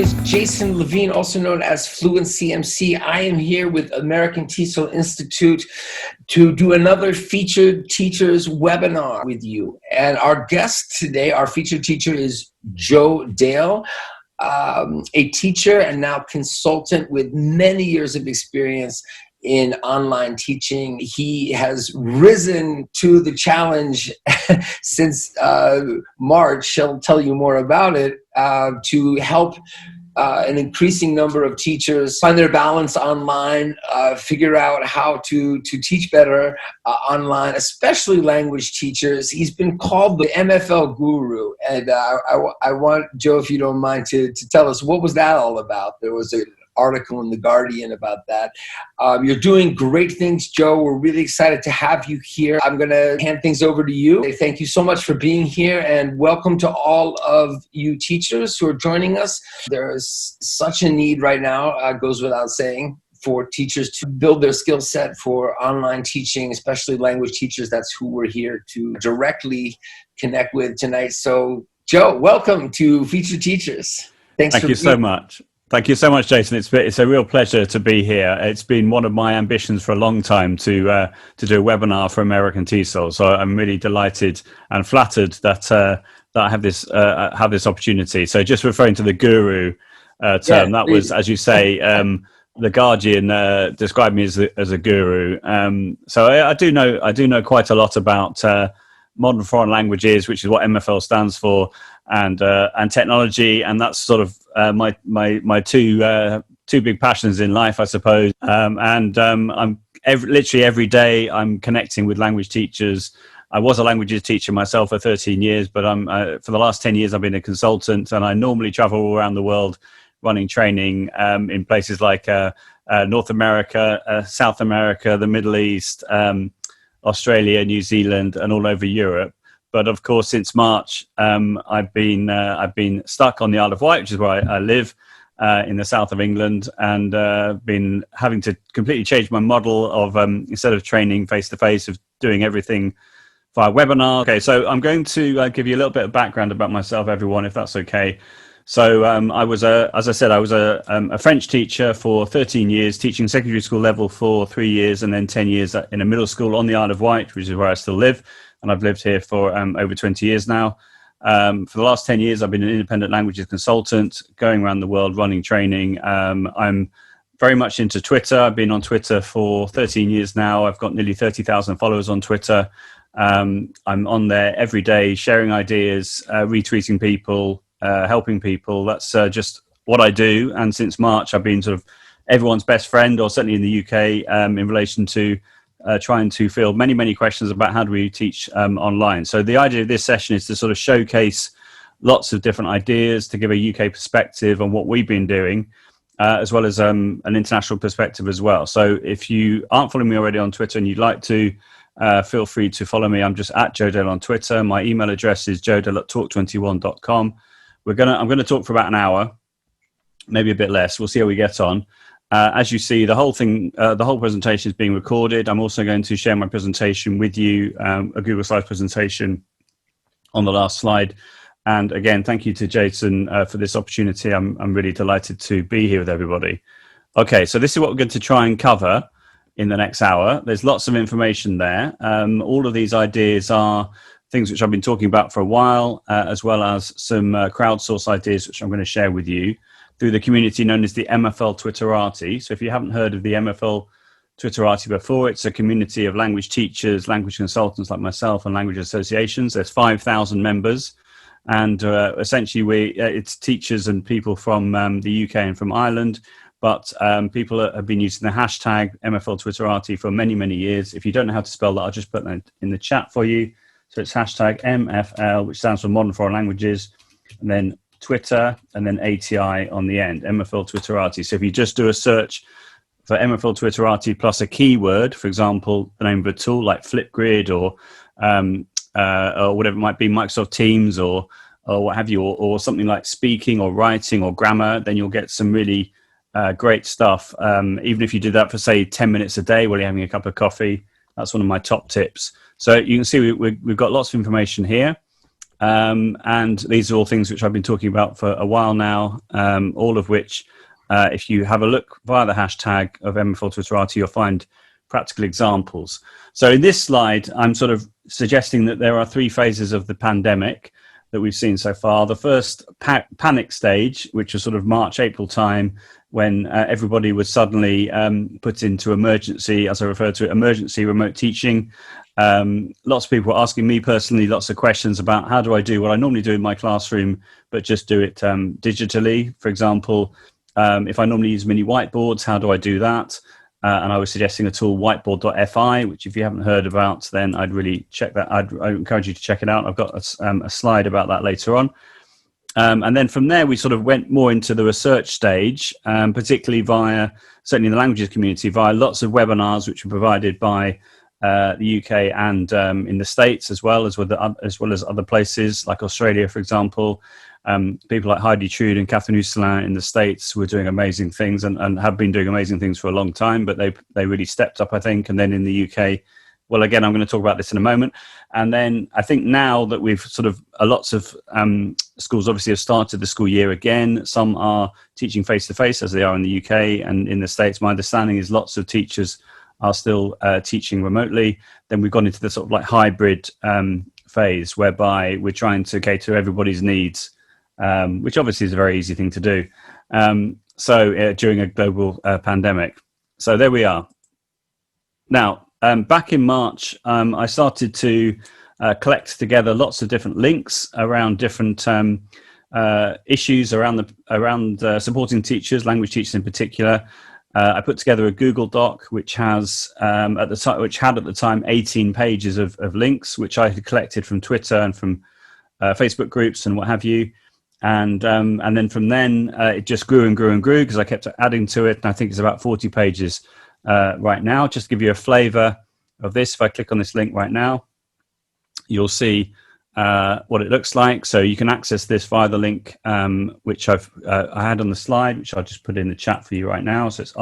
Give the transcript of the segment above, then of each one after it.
is Jason Levine, also known as Fluency MC. I am here with American TESOL Institute to do another featured teachers webinar with you. And our guest today, our featured teacher, is Joe Dale, a teacher and now consultant with many years of experience in online teaching. He has risen to the challenge since March. She'll tell you more about it, to help an increasing number of teachers find their balance online, figure out how to teach better online, especially language teachers. He's been called the MFL guru. And I want, Joe, if you don't mind, to tell us, what was that all about? There was an article in The Guardian about that. You're doing great things, Joe. We're really excited to have you here. I'm going to hand things over to you. Thank you so much for being here, and welcome to all of you teachers who are joining us. There is such a need right now, goes without saying, for teachers to build their skill set for online teaching, especially language teachers. That's who we're here to directly connect with tonight. So, Joe, welcome to Featured Teachers. Thank you so much. Thank you so much, Jason. It's a real pleasure to be here. It's been one of my ambitions for a long time to do a webinar for American TESOL. So I'm really delighted and flattered that I have this opportunity. So just referring to the guru term, that was, as you say, The Guardian described me as a guru. So I do know quite a lot about modern foreign languages, which is what MFL stands for, and technology, and that's sort of my two big passions in life, I suppose. I'm literally every day I'm connecting with language teachers. I was a languages teacher myself for 13 years, but for the last 10 years I've been a consultant, and I normally travel all around the world running training in places like North America, South America, the Middle East, Australia, New Zealand, and all over Europe. But of course, since March, I've been stuck on the Isle of Wight, which is where I live in the south of England, and been having to completely change my model of instead of training face to face, of doing everything via webinar. Okay, so I'm going to give you a little bit of background about myself, everyone, if that's okay. So as I said, I was a French teacher for 13 years, teaching secondary school level for 3 years, and then 10 years in a middle school on the Isle of Wight, which is where I still live. And I've lived here for over 20 years now. For the last 10 years, I've been an independent languages consultant, going around the world running training. I'm very much into Twitter. I've been on Twitter for 13 years now. I've got nearly 30,000 followers on Twitter. I'm on there every day, sharing ideas, retweeting people, helping people. That's just what I do. And since March, I've been sort of everyone's best friend, or certainly in the UK, in relation to trying to field many questions about how do we teach online. So the idea of this session is to sort of showcase lots of different ideas, to give a UK perspective on what we've been doing, as well as an international perspective as well. So if you aren't following me already on Twitter and you'd like to, feel free to follow me. I'm just at Joe Dale on Twitter. My email address is joedale@talk21.com. I'm going to talk for about an hour, maybe a bit less. We'll see how we get on. As you see, the whole presentation is being recorded. I'm also going to share my presentation with you, a Google Slides presentation on the last slide. And again, thank you to Jason for this opportunity. I'm really delighted to be here with everybody. Okay, so this is what we're going to try and cover in the next hour. There's lots of information there. All of these ideas are things which I've been talking about for a while, as well as some crowdsource ideas which I'm going to share with you through the community known as the MFL Twitterati. So if you haven't heard of the MFL Twitterati before, it's a community of language teachers, language consultants like myself, and language associations. There's 5,000 members, and essentially it's teachers and people from the UK and from Ireland, but people have been using the hashtag MFL Twitterati for many years. If you don't know how to spell that, I'll just put that in the chat for you. So it's hashtag MFL, which stands for Modern Foreign Languages, and then Twitter, and then ATI on the end, MFL Twitterati. So if you just do a search for MFL Twitterati plus a keyword, for example, the name of a tool like Flipgrid or whatever it might be, Microsoft Teams or what have you, or something like speaking or writing or grammar, then you'll get some really great stuff. Even if you do that for, say, 10 minutes a day while you're having a cup of coffee, that's one of my top tips. So you can see we've got lots of information here. And these are all things which I've been talking about for a while now, all of which, if you have a look via the hashtag of MFL Twitterati, you'll find practical examples. So in this slide, I'm sort of suggesting that there are three phases of the pandemic that we've seen so far. The first panic stage, which was sort of March, April time, when everybody was suddenly put into emergency, as I refer to it, emergency remote teaching. Lots of people were asking me personally lots of questions about how do I do what I normally do in my classroom, but just do it digitally. For example, if I normally use mini whiteboards, how do I do that? And I was suggesting a tool, whiteboard.fi, which if you haven't heard about, then I'd really check that. I'd encourage you to check it out. I've got a slide about that later on. And then from there, we sort of went more into the research stage, particularly via, certainly in the languages community, via lots of webinars, which were provided by the UK and in the States, as well as other places like Australia, for example. People like Heidi Trude and Catherine Husselin in the States were doing amazing things and have been doing amazing things for a long time, but they really stepped up, I think. And then in the UK, well, again, I'm going to talk about this in a moment. And then I think now that we've sort of, lots of schools obviously have started the school year again. Some are teaching face-to-face as they are in the UK, and in the States, my understanding is lots of teachers are still teaching remotely. Then we've gone into the sort of like hybrid phase, whereby we're trying to cater everybody's needs, which obviously is a very easy thing to do. During a global pandemic. So there we are. Now, back in March, I started to collect together lots of different links around different issues around supporting teachers, language teachers in particular. I put together a Google Doc which has at the time 18 pages of links, which I had collected from Twitter and from Facebook groups and what have you. And then from then it just grew and grew and grew because I kept adding to it. And I think it's about 40 pages right now. Just to give you a flavor of this, if I click on this link right now, you'll see what it looks like. So you can access this via the link which I had on the slide, which I'll just put in the chat for you right now. So it's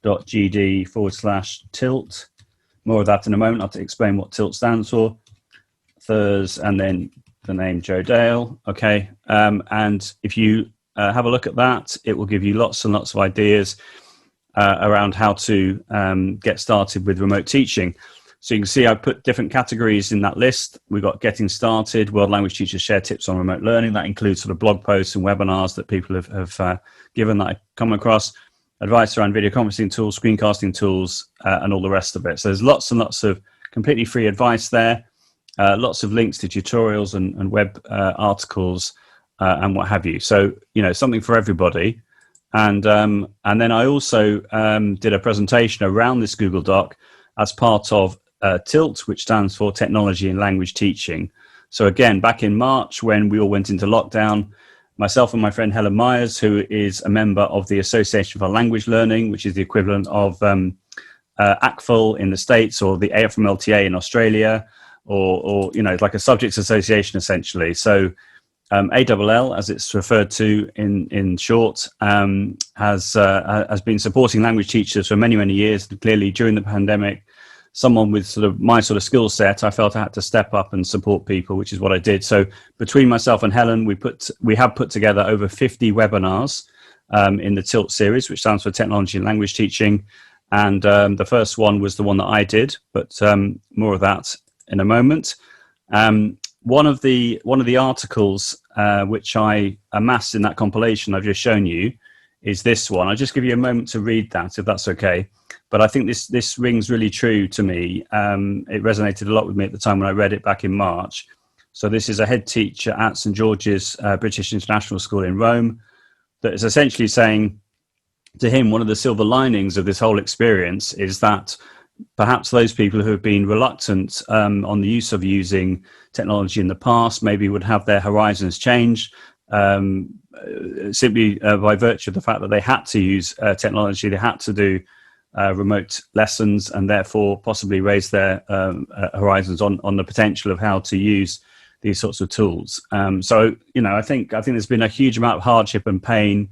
is.gd/tilt. More of that in a moment. I'll explain what tilt stands for. Thurs, and then the name Joe Dale. Okay. And if you have a look at that, it will give you lots and lots of ideas around how to get started with remote teaching. So you can see I put different categories in that list. We've got getting started, world language teachers share tips on remote learning. That includes sort of blog posts and webinars that people have given that I come across, advice around video conferencing tools, screencasting tools, and all the rest of it. So there's lots and lots of completely free advice there. Lots of links to tutorials and web articles and what have you. So, you know, something for everybody. And then I also did a presentation around this Google Doc as part of TILT, which stands for Technology in Language Teaching. So again, back in March, when we all went into lockdown, myself and my friend Helen Myers, who is a member of the Association for Language Learning, which is the equivalent of ACFL in the States or the AFMLTA in Australia, or you know, it's like a subjects association essentially. So ALL, as it's referred to in short, has been supporting language teachers for many, many years. Clearly, during the pandemic, someone with sort of my sort of skill set, I felt I had to step up and support people, which is what I did. So between myself and Helen, we have put together over 50 webinars in the TILT series, which stands for Technology in Language Teaching. And the first one was the one that I did, but more of that in a moment. One of the articles which I amassed in that compilation I've just shown you is this one. I'll just give you a moment to read that, if that's okay. But I think this rings really true to me. It resonated a lot with me at the time when I read it back in March. So this is a head teacher at St. George's British International School in Rome that is essentially saying to him, one of the silver linings of this whole experience is that perhaps those people who have been reluctant on the use of using technology in the past maybe would have their horizons changed simply by virtue of the fact that they had to use technology, they had to do remote lessons, and therefore possibly raise their horizons on the potential of how to use these sorts of tools. So, you know, I think there's been a huge amount of hardship and pain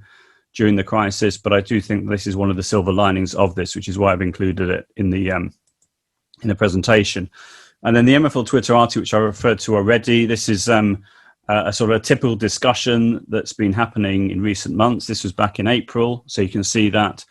during the crisis, but I do think this is one of the silver linings of this, which is why I've included it in the presentation. And then the MFL Twitter article, which I referred to already, this is a sort of a typical discussion that's been happening in recent months. This was back in April. So you can see that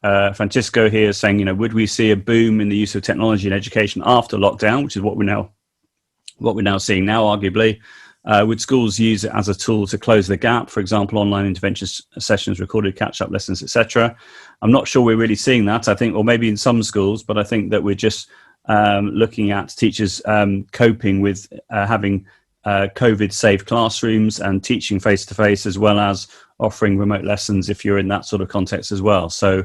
Francisco here is saying, would we see a boom in the use of technology in education after lockdown, which is what we're now seeing now, arguably. Would schools use it as a tool to close the gap, for example, online intervention sessions, recorded catch-up lessons, etc.? I'm not sure we're really seeing that, I think, or maybe in some schools, but I think that we're just looking at teachers coping with having COVID-safe classrooms and teaching face-to-face, as well as offering remote lessons if you're in that sort of context as well. So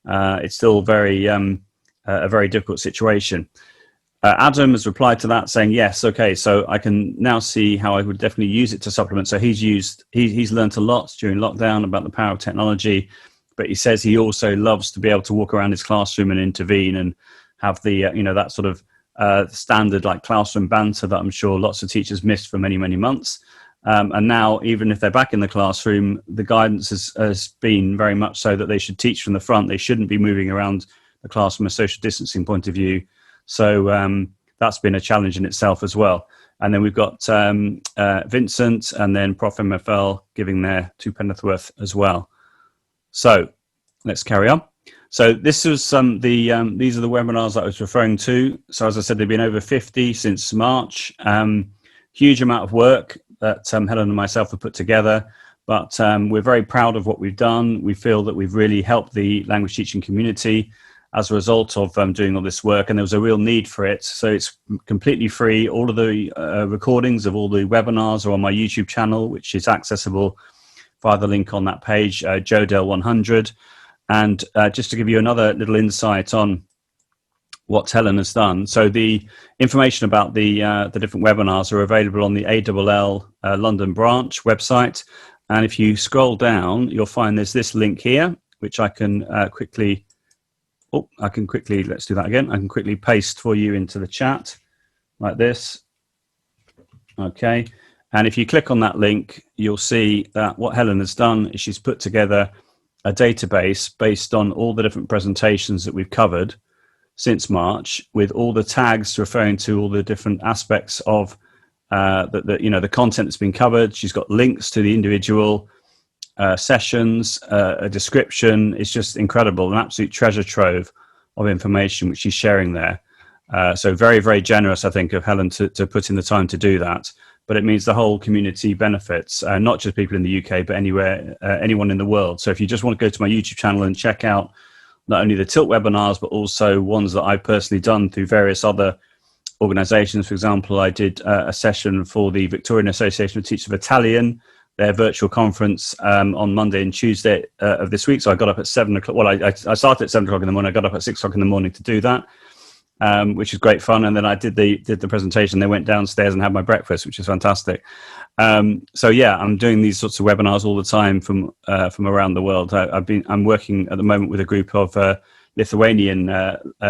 it's still a very difficult situation. Adam has replied to that saying, yes, okay, so I can now see how I would definitely use it to supplement. So he's learned a lot during lockdown about the power of technology, but he says he also loves to be able to walk around his classroom and intervene and have the, that sort of standard like classroom banter that I'm sure lots of teachers missed for many, many months. And now, even if they're back in the classroom, the guidance has been very much so that they should teach from the front. They shouldn't be moving around the class from a social distancing point of view. So that's been a challenge in itself as well. And then we've got Vincent and then Prof MFL giving their 2 penneth worth as well. So let's carry on. So this was these are the webinars that I was referring to. So as I said, they've been over 50 since March. Huge amount of work that Helen and myself have put together, but we're very proud of what we've done. We feel that we've really helped the language teaching community as a result of doing all this work, and there was a real need for it. So it's completely free. All of the recordings of all the webinars are on my YouTube channel, which is accessible via the link on that page, JoeDell100. And just to give you another little insight on what Helen has done. So the information about the different webinars are available on the ALL London branch website. And if you scroll down, you'll find there's this link here, which I can let's do that again. I can quickly paste for you into the chat like this. Okay. And if you click on that link, you'll see that what Helen has done is she's put together a database based on all the different presentations that we've covered since March, with all the tags referring to all the different aspects of the content that's been covered. She's got links to the individual sessions, a description. It's just incredible, an absolute treasure trove of information which she's sharing there. So very, very generous, I think, of Helen to put in the time to do that. But it means the whole community benefits, not just people in the UK, but anywhere, anyone in the world. So if you just want to go to my YouTube channel and check out not only the Tilt webinars, but also ones that I've personally done through various other organizations. For example, I did a session for the Victorian Association of Teachers of Italian, their virtual conference on Monday and Tuesday of this week. So I got up at 7 o'clock. Well, I started at 7 o'clock in the morning. I got up at 6 o'clock in the morning to do that, which is great fun. And then I did the presentation. They went downstairs and had my breakfast, which is fantastic. So yeah, I'm doing these sorts of webinars all the time from around the world. I'm working at the moment with a group of Lithuanian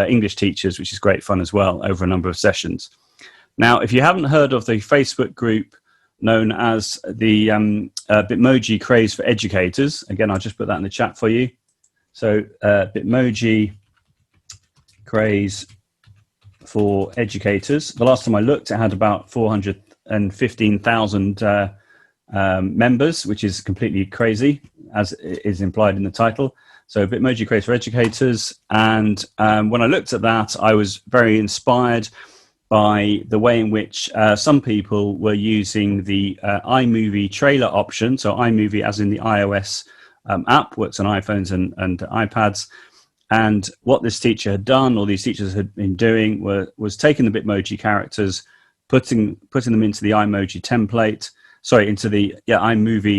English teachers, which is great fun as well, over a number of sessions. Now, if you haven't heard of the Facebook group known as the Bitmoji Craze for Educators, again, I'll just put that in the chat for you. So Bitmoji Craze for Educators. The last time I looked, it had about 415,000 members, which is completely crazy, as is implied in the title. So Bitmoji Craze for Educators. And when I looked at that, I was very inspired by the way in which some people were using the iMovie trailer option. So iMovie, as in the iOS app, works on iPhones and iPads. And what this teacher had done, or these teachers had been doing, was taking the Bitmoji characters, putting them into the iMovie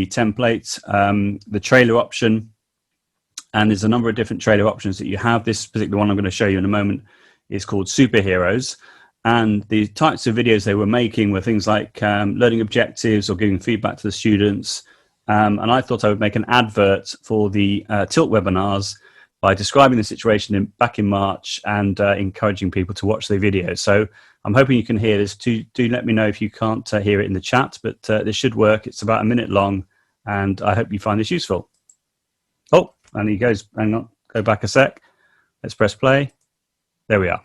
template, the trailer option. And there's a number of different trailer options that you have. This particular one I'm going to show you in a moment is called Superheroes. And the types of videos they were making were things like learning objectives or giving feedback to the students. And I thought I would make an advert for the Tilt webinars by describing the situation back in March and encouraging people to watch the video. So I'm hoping you can hear this. Do let me know if you can't hear it in the chat, but this should work. It's about a minute long, and I hope you find this useful. Oh, and he goes, hang on, go back a sec. Let's press play. There we are.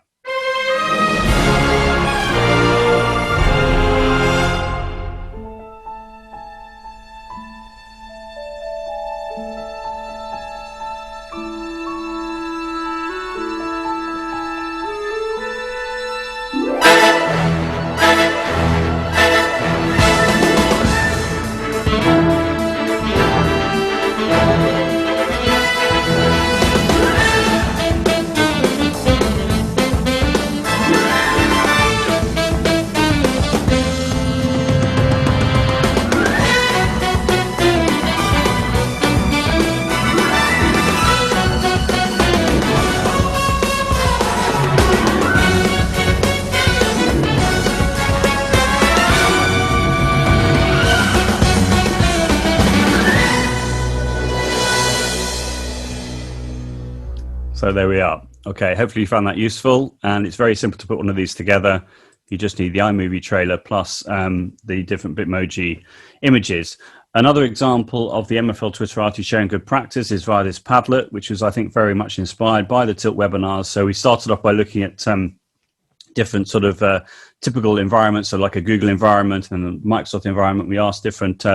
So there we are. Okay, hopefully you found that useful, and it's very simple to put one of these together. You just need the iMovie trailer plus the different Bitmoji images. Another example of the MFL Twitterati sharing good practice is via this Padlet, which was, I think, very much inspired by the Tilt webinars. So we started off by looking at different sort of typical environments, so like a Google environment and a Microsoft environment. We asked different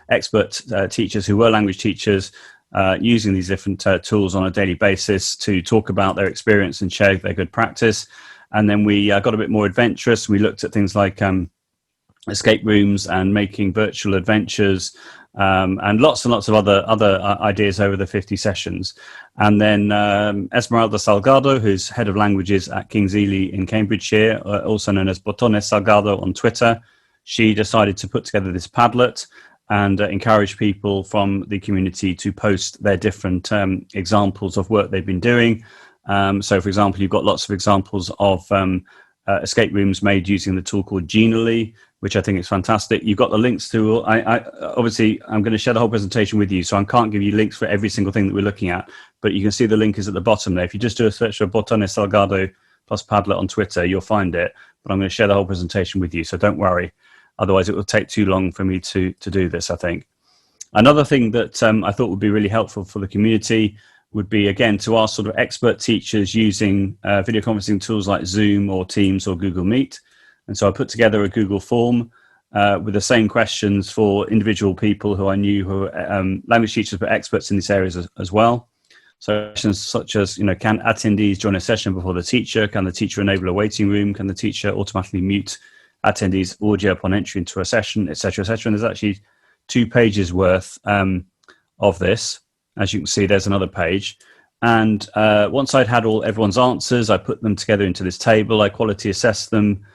expert teachers who were language teachers using these different tools on a daily basis to talk about their experience and share their good practice. And then we got a bit more adventurous. We looked at things like escape rooms and making virtual adventures, and lots of other ideas over the 50 sessions. And then Esmeralda Salgado, who's head of languages at King's Ely in Cambridgeshire, also known as Botones Salgado on Twitter, she decided to put together this Padlet and encourage people from the community to post their different examples of work they've been doing. So, for example, you've got lots of examples of escape rooms made using the tool called Genially, which I think is fantastic. You've got the links to, obviously, I'm going to share the whole presentation with you, so I can't give you links for every single thing that we're looking at, but you can see the link is at the bottom there. If you just do a search for Botones Salgado plus Padlet on Twitter, you'll find it, but I'm going to share the whole presentation with you, so don't worry. Otherwise, it will take too long for me to do this, I think. Another thing that I thought would be really helpful for the community would be, again, to ask sort of expert teachers using video conferencing tools like Zoom or Teams or Google Meet. And so I put together a Google form with the same questions for individual people who I knew who were language teachers but experts in these areas as well. So questions such as, can attendees join a session before the teacher? Can the teacher enable a waiting room? Can the teacher automatically mute attendees' audio upon entry into a session, etc., etc.? And there's actually 2 pages worth of this. As you can see, there's another page. And once I'd had everyone's answers, I put them together into this table. I quality assessed them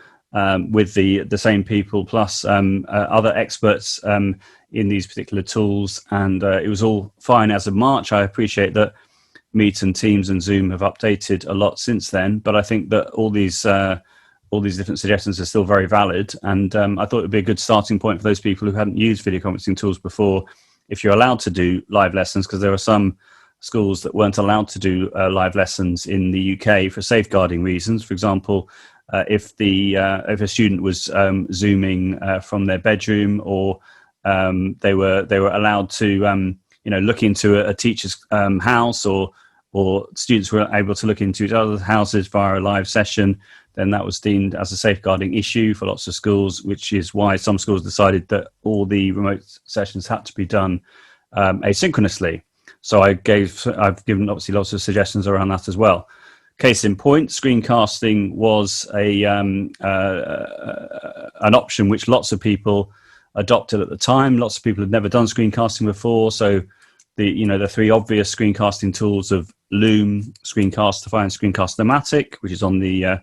with the same people plus other experts in these particular tools. And it was all fine as of March. I appreciate that Meet and Teams and Zoom have updated a lot since then, but I think that all these different suggestions are still very valid. And I thought it would be a good starting point for those people who hadn't used video conferencing tools before, if you're allowed to do live lessons, because there are some schools that weren't allowed to do live lessons in the UK for safeguarding reasons. For example, if a student was Zooming from their bedroom, or they were allowed to look into a teacher's house, or students were able to look into each other's houses via a live session, then that was deemed as a safeguarding issue for lots of schools, which is why some schools decided that all the remote sessions had to be done asynchronously. So I've given obviously lots of suggestions around that as well. Case in point, screencasting was an option which lots of people adopted at the time. Lots of people had never done screencasting before. So the 3 obvious screencasting tools of Loom, Screencastify, and Screencast-O-Matic, which is on the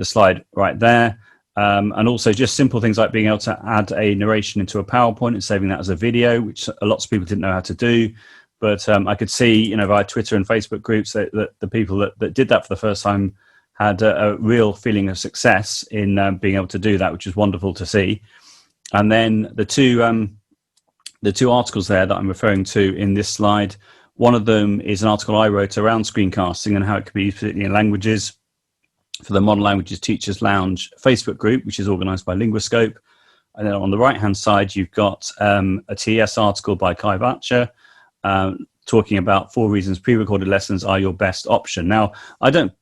slide right there. And also just simple things like being able to add a narration into a PowerPoint and saving that as a video, which lots of people didn't know how to do. But I could see, via Twitter and Facebook groups that the people that did that for the first time had a real feeling of success in being able to do that, which is wonderful to see. And then the two articles there that I'm referring to in this slide, one of them is an article I wrote around screencasting and how it could be used particularly in languages, for the Modern Languages Teachers Lounge Facebook group, which is organised by Linguoscope. And then on the right-hand side, you've got a TES article by Kai Batcher talking about 4 reasons pre-recorded lessons are your best option. Now, I don't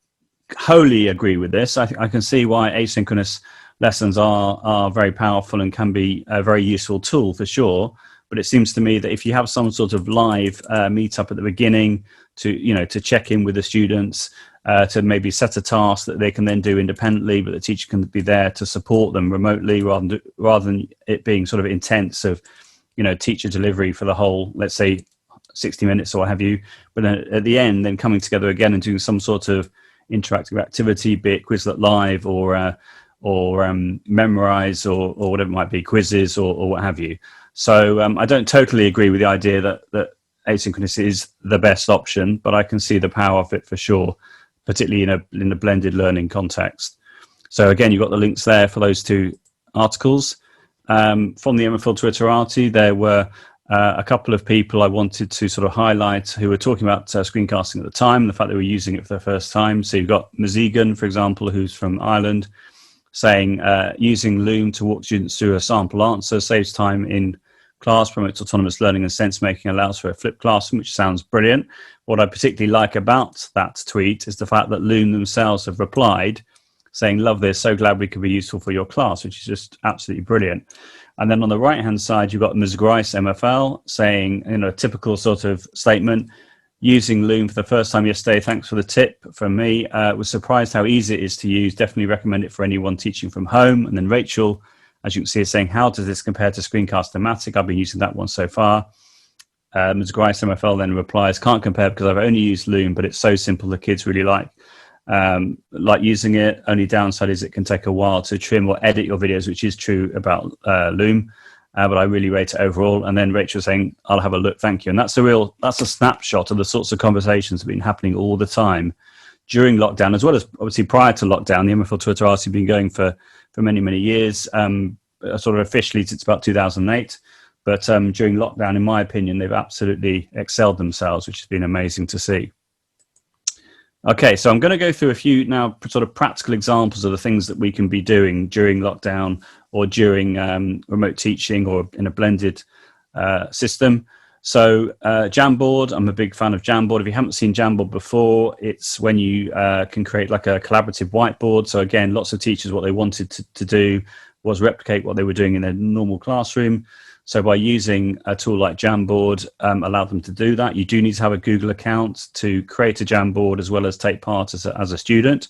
wholly agree with this. I can see why asynchronous lessons are very powerful and can be a very useful tool for sure. But it seems to me that if you have some sort of live meetup at the beginning to check in with the students, to maybe set a task that they can then do independently, but the teacher can be there to support them remotely rather than it being sort of intense of, teacher delivery for the whole, let's say, 60 minutes or what have you. But then at the end, then coming together again and doing some sort of interactive activity, be it Quizlet Live or Memorize or whatever it might be, quizzes or what have you. So I don't totally agree with the idea that asynchronous is the best option, but I can see the power of it for sure, particularly in a blended learning context. So again, you've got the links there for those 2 articles. From the MFL Twitterati, there were A couple of people I wanted to sort of highlight who were talking about screencasting at the time, the fact they were using it for the first time. So you've got Mazigan, for example, who's from Ireland, saying using Loom to walk students through a sample answer saves time in class, promotes autonomous learning and sense making, allows for a flipped classroom, which sounds brilliant. What I particularly like about that tweet is the fact that Loom themselves have replied saying, love this, so glad we could be useful for your class, which is just absolutely brilliant. And then on the right-hand side, you've got Ms. Grice MFL saying, a typical sort of statement, using Loom for the first time yesterday. Thanks for the tip from me. Was surprised how easy it is to use. Definitely recommend it for anyone teaching from home. And then Rachel, as you can see, is saying, how does this compare to Screencast-O-Matic? I've been using that one so far. Ms. Grice MFL then replies, can't compare because I've only used Loom, but it's so simple. The kids really like using it. Only downside is it can take a while to trim or edit your videos, which is true about Loom, but I really rate it overall. And then Rachel saying, I'll have a look, thank you. And that's a snapshot of the sorts of conversations that have been happening all the time during lockdown, as well as obviously prior to lockdown. The MFL Twitter has been going for many, many years, sort of officially since about 2008. But during lockdown, in my opinion, they've absolutely excelled themselves, which has been amazing to see. Okay, so I'm going to go through a few now sort of practical examples of the things that we can be doing during lockdown or during remote teaching or in a blended system. So Jamboard, I'm a big fan of Jamboard. If you haven't seen Jamboard before, it's when you can create like a collaborative whiteboard. So again, lots of teachers, what they wanted to do was replicate what they were doing in their normal classroom. So by using a tool like Jamboard, allowed them to do that. You do need to have a Google account to create a Jamboard as well as take part as a student.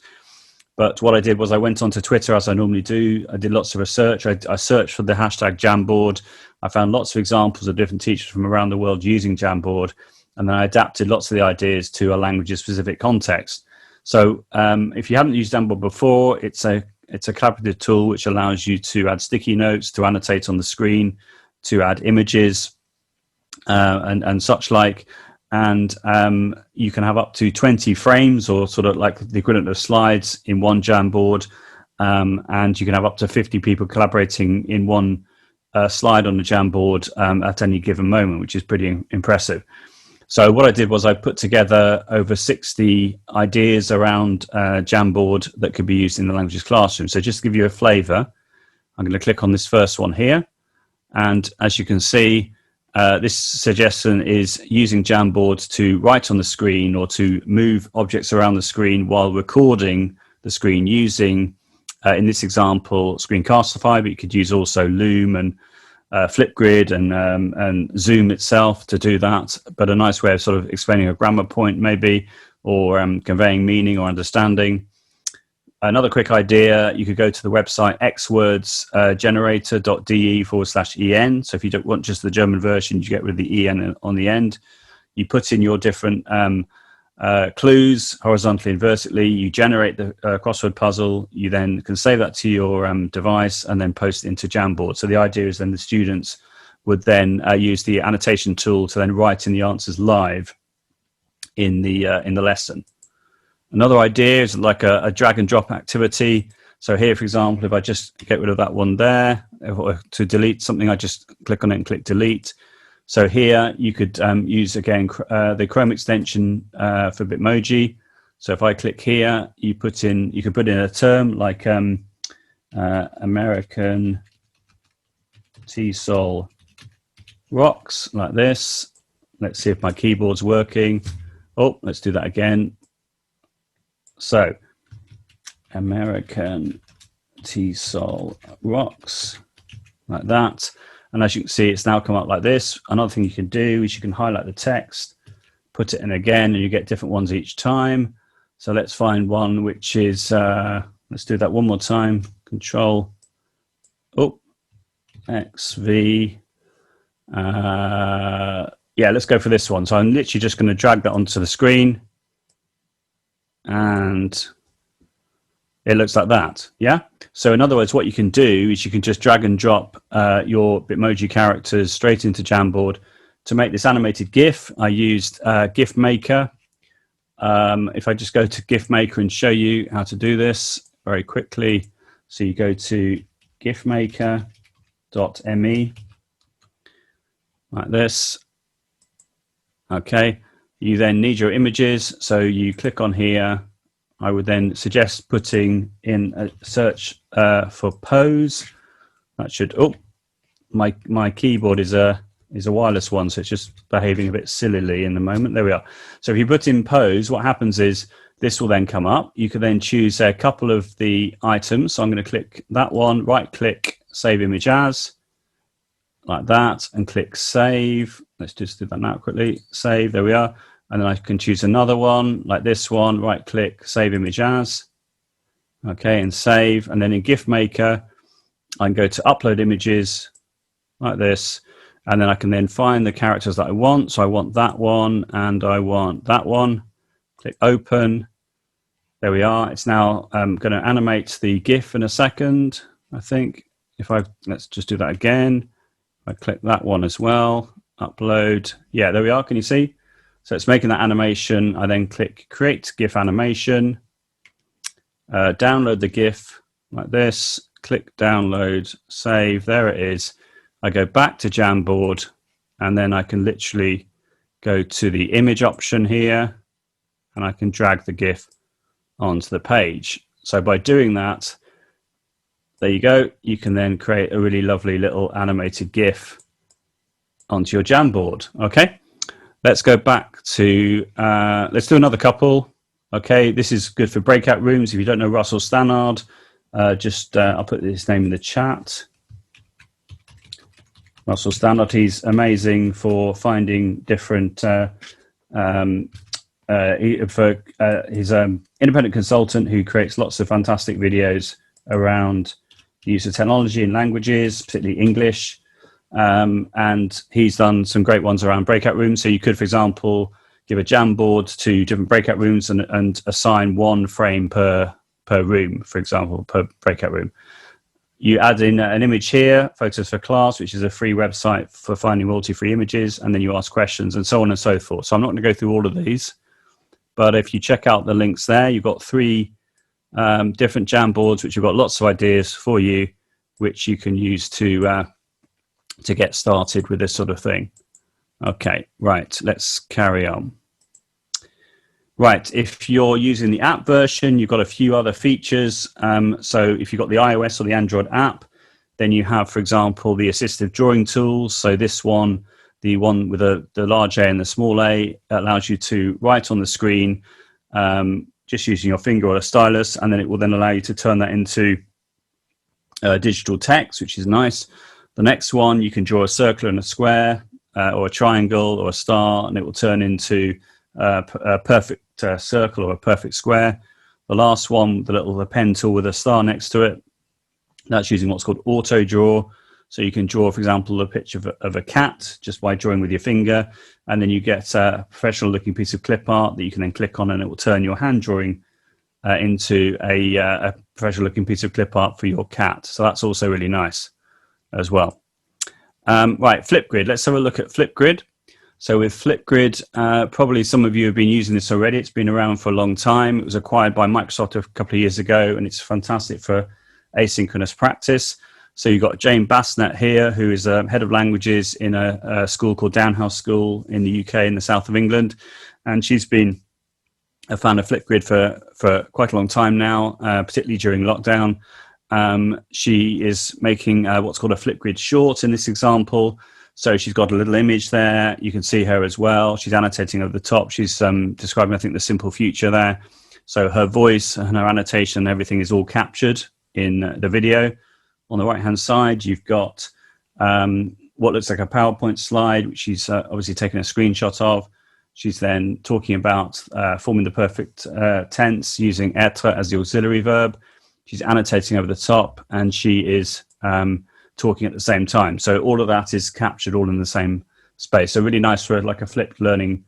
But what I did was I went onto Twitter, as I normally do. I did lots of research. I searched for the hashtag Jamboard. I found lots of examples of different teachers from around the world using Jamboard. And then I adapted lots of the ideas to a language-specific context. So if you haven't used Jamboard before, it's a collaborative tool which allows you to add sticky notes, to annotate on the screen, to add images and such like. And you can have up to 20 frames or sort of like the equivalent of slides in one Jamboard. And you can have up to 50 people collaborating in one slide on the Jamboard at any given moment, which is pretty impressive. So what I did was I put together over 60 ideas around Jamboard that could be used in the languages classroom. So just to give you a flavor, I'm going to click on this first one here. And as you can see, this suggestion is using Jamboard to write on the screen or to move objects around the screen while recording the screen using, in this example, Screencastify, but you could use also Loom and Flipgrid and Zoom itself to do that. But a nice way of sort of explaining a grammar point maybe, or conveying meaning or understanding. Another quick idea, you could go to the website xwordsgenerator.de/en. So if you don't want just the German version, you get rid of the en on the end. You put in your different clues horizontally and vertically. You generate the crossword puzzle. You then can save that to your device and then post it into Jamboard. So the idea is then the students would then use the annotation tool to then write in the answers live in the lesson. Another idea is like a drag and drop activity. So here, for example, if I just get rid of that one there, to delete something, I just click on it and click delete. So here you could use, again, the Chrome extension for Bitmoji. So if I click here, you can put in a term like American TESOL rocks, like this. Let's see if my keyboard's working. Oh, let's do that again. So, American TESOL rocks, like that. And as you can see, it's now come up like this. Another thing you can do is you can highlight the text, put it in again, and you get different ones each time. So let's find one which is, let's do that one more time. Control, XV. Yeah, let's go for this one. So I'm literally just going to drag that onto the screen. And it looks like that. Yeah. So in other words, what you can do is you can just drag and drop your Bitmoji characters straight into Jamboard. To make this animated GIF, I used GIF Maker. If I just go to GIF Maker and show you how to do this very quickly. So you go to gifmaker.me. like this. Okay, you then need your images, so you click on here. I would then suggest putting in a search for pose. That should, oh, my keyboard is a wireless one, so it's just behaving a bit sillily in the moment. There we are. So if you put in pose, what happens is this will then come up. You can then choose a couple of the items. So I'm going to click that one, right click, save image as, like that, and click save. Let's just do that now quickly. Save, there we are. And then I can choose another one, like this one, right click, save image as. Okay, and save. And then in GIF Maker, I can go to upload images, like this. And then I can then find the characters that I want. So I want that one, and I want that one. Click open. There we are. It's now going to animate the GIF in a second, I think. Let's just do that again. I click that one as well, upload. Yeah, there we are. Can you see? So it's making that animation. I then click create GIF animation, download the GIF like this, click download, save. There it is. I go back to Jamboard, and then I can literally go to the image option here, and I can drag the GIF onto the page. So by doing that, there you go. You can then create a really lovely little animated GIF onto your Jamboard. Okay, let's go back to, let's do another couple. Okay, this is good for breakout rooms. If you don't know Russell Stannard, I'll put his name in the chat. Russell Stannard, he's amazing for finding different, he's an independent consultant who creates lots of fantastic videos around the use of technology and languages, particularly English. And he's done some great ones around breakout rooms. So you could, for example, give a Jamboard to different breakout rooms and assign one frame per room, for example, per breakout room. You add in an image here, Photos for Class, which is a free website for finding royalty-free images, and then you ask questions and so on and so forth. So I'm not going to go through all of these, but if you check out the links there, you've got 3 different Jamboards, which have got lots of ideas for you, which you can use to get started with this sort of thing. Okay, right, let's carry on. Right, if you're using the app version, you've got a few other features. So if you've got the iOS or the Android app, then you have, for example, the assistive drawing tools. So this one, the one with the large A and the small a, allows you to write on the screen just using your finger or a stylus, and then it will then allow you to turn that into digital text, which is nice. The next one, you can draw a circle and a square, or a triangle or a star, and it will turn into a perfect circle or a perfect square. The last one, the pen tool with a star next to it, that's using what's called auto draw. So you can draw, for example, a picture of a cat just by drawing with your finger, and then you get a professional looking piece of clip art that you can then click on, and it will turn your hand drawing into a professional looking piece of clip art for your cat. So that's also really nice as well. Right, Flipgrid. Let's have a look at Flipgrid. So with Flipgrid, probably some of you have been using this already. It's been around for a long time. It was acquired by Microsoft a couple of years ago, and it's fantastic for asynchronous practice. So you've got Jane Bassnett here, who is a head of languages in a school called Downhouse School in the UK in the south of England. And she's been a fan of Flipgrid for quite a long time now, particularly during lockdown. She is making what's called a Flipgrid short in this example. So she's got a little image there. You can see her as well. She's annotating over the top. She's describing, I think, the simple future there. So her voice and her annotation and everything is all captured in the video. On the right-hand side, you've got what looks like a PowerPoint slide, which she's obviously taken a screenshot of. She's then talking about forming the perfect tense using être as the auxiliary verb. She's annotating over the top, and she is talking at the same time. So all of that is captured all in the same space. So really nice for like a flipped learning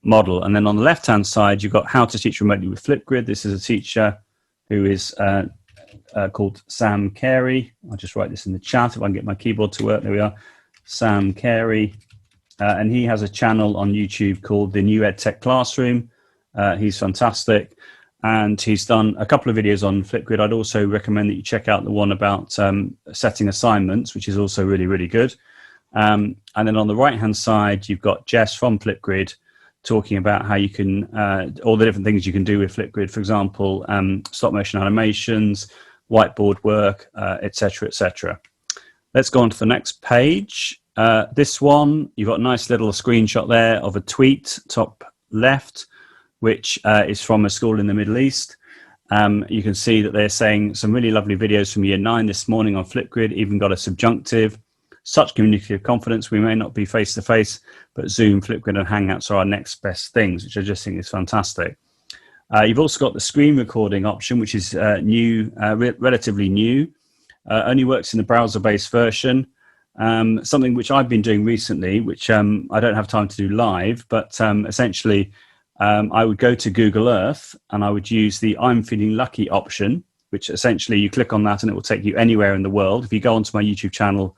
model. And then on the left-hand side, you've got how to teach remotely with Flipgrid. This is a teacher who is called Sam Carey. I'll just write this in the chat if I can get my keyboard to work. There we are, Sam Carey. And he has a channel on YouTube called The New EdTech Classroom. He's fantastic. And he's done a couple of videos on Flipgrid. I'd also recommend that you check out the one about setting assignments, which is also really, really good. And then on the right-hand side, you've got Jess from Flipgrid talking about how you can, all the different things you can do with Flipgrid, for example, stop motion animations, whiteboard work, etc., etc. Let's go on to the next page. This one, you've got a nice little screenshot there of a tweet, top left, which is from a school in the Middle East. You can see that they're saying some really lovely videos from year 9 this morning on Flipgrid, even got a subjunctive. Such communicative confidence, we may not be face-to-face, but Zoom, Flipgrid and Hangouts are our next best things, which I just think is fantastic. You've also got the screen recording option, which is new, relatively new. Only works in the browser-based version. Something which I've been doing recently, which I don't have time to do live, but essentially I would go to Google Earth and I would use the I'm feeling lucky option, which essentially you click on that and it will take you anywhere in the world. If you go onto my YouTube channel,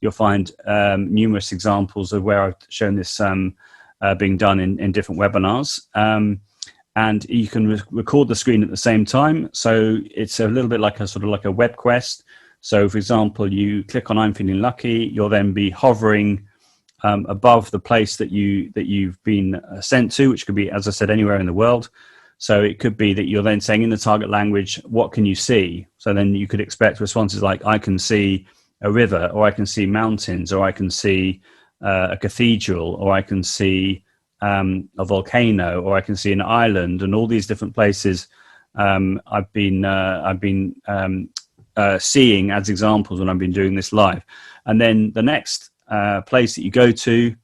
you'll find numerous examples of where I've shown this being done in different webinars. And you can record the screen at the same time. So it's a little bit like a sort of like a web quest. So for example, you click on I'm feeling lucky, you'll then be hovering above the place that you've been sent to, which could be, as I said, anywhere in the world. So it could be that you're then saying in the target language, what can you see? So then you could expect responses like, I can see a river, or I can see mountains, or I can see a cathedral, or I can see a volcano, or I can see an island, and all these different places I've been seeing as examples when I've been doing this live. And then the next place that you go to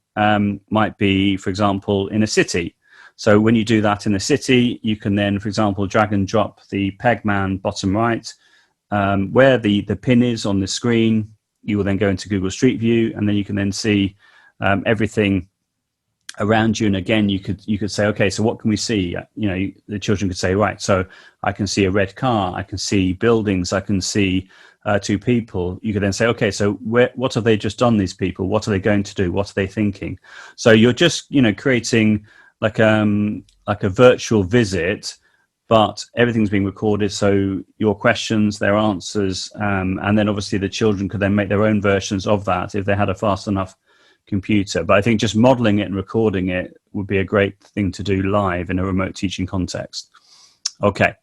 might be, for example, in a city. So when you do that in a city, you can then, for example, drag and drop the pegman bottom right, where the pin is on the screen. You will then go into Google Street View, and then you can then see everything around you. And again, you could say, okay, so what can we see? You know, the children could say, right, so I can see a red car, I can see buildings, I can see 2 people. You could then say, okay, so what have they just done, these people? What are they going to do? What are they thinking? So you're just, you know, creating like a virtual visit, but everything's being recorded. So your questions, their answers, and then obviously the children could then make their own versions of that if they had a fast enough computer. But I think just modeling it and recording it would be a great thing to do live in a remote teaching context. Okay.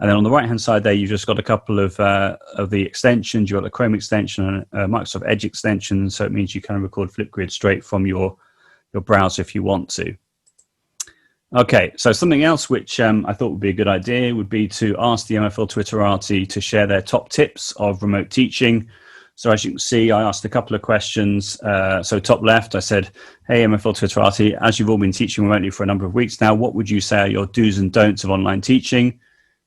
And then on the right-hand side there, you've just got a couple of the extensions. You've got the Chrome extension and Microsoft Edge extension. So it means you can record Flipgrid straight from your browser if you want to. Okay, so something else which I thought would be a good idea would be to ask the MFL Twitterati to share their top tips of remote teaching. So as you can see, I asked a couple of questions. So top left, I said, hey, MFL Twitterati, as you've all been teaching remotely for a number of weeks now, what would you say are your do's and don'ts of online teaching?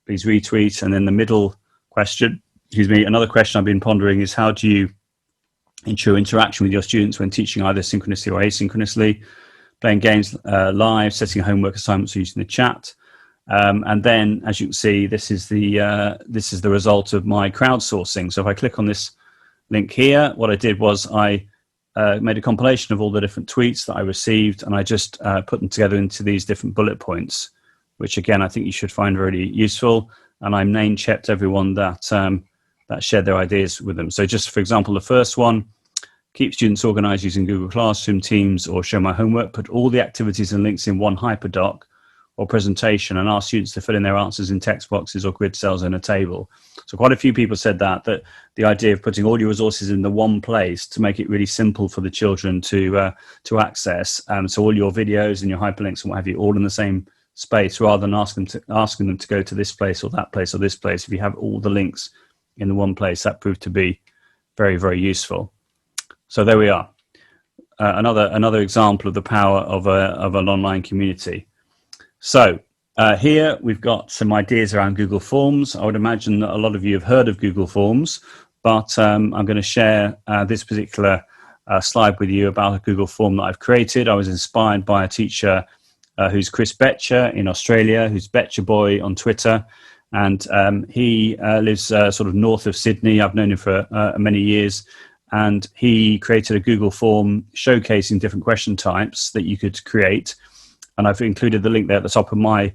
Please retweet. And then the middle question, another question I've been pondering is, how do you ensure interaction with your students when teaching either synchronously or asynchronously? Playing games live, setting homework assignments using the chat. And then, as you can see, this is the result of my crowdsourcing. So if I click on this link here, what I did was I made a compilation of all the different tweets that I received, and I just put them together into these different bullet points, which again, I think you should find really useful. And I name-checked everyone that shared their ideas with them. So just for example, the first one, keep students organized using Google Classroom, Teams, or Show My Homework. Put all the activities and links in one hyperdoc or presentation and ask students to fill in their answers in text boxes or grid cells in a table. So quite a few people said that the idea of putting all your resources in the one place to make it really simple for the children to access. So all your videos and your hyperlinks and what have you, all in the same space, rather than asking them to go to this place or that place or this place. If you have all the links in the one place, that proved to be very, very useful. So there we are, another example of the power of an online community. So here we've got some ideas around Google Forms. I would imagine that a lot of you have heard of Google Forms, but I'm going to share this particular slide with you about a Google form that I've created. I was inspired by a teacher who's Chris Betcher in Australia, who's Betcher Boy on Twitter. And he lives sort of north of Sydney. I've known him for many years. And he created a Google form showcasing different question types that you could create. And I've included the link there at the top of my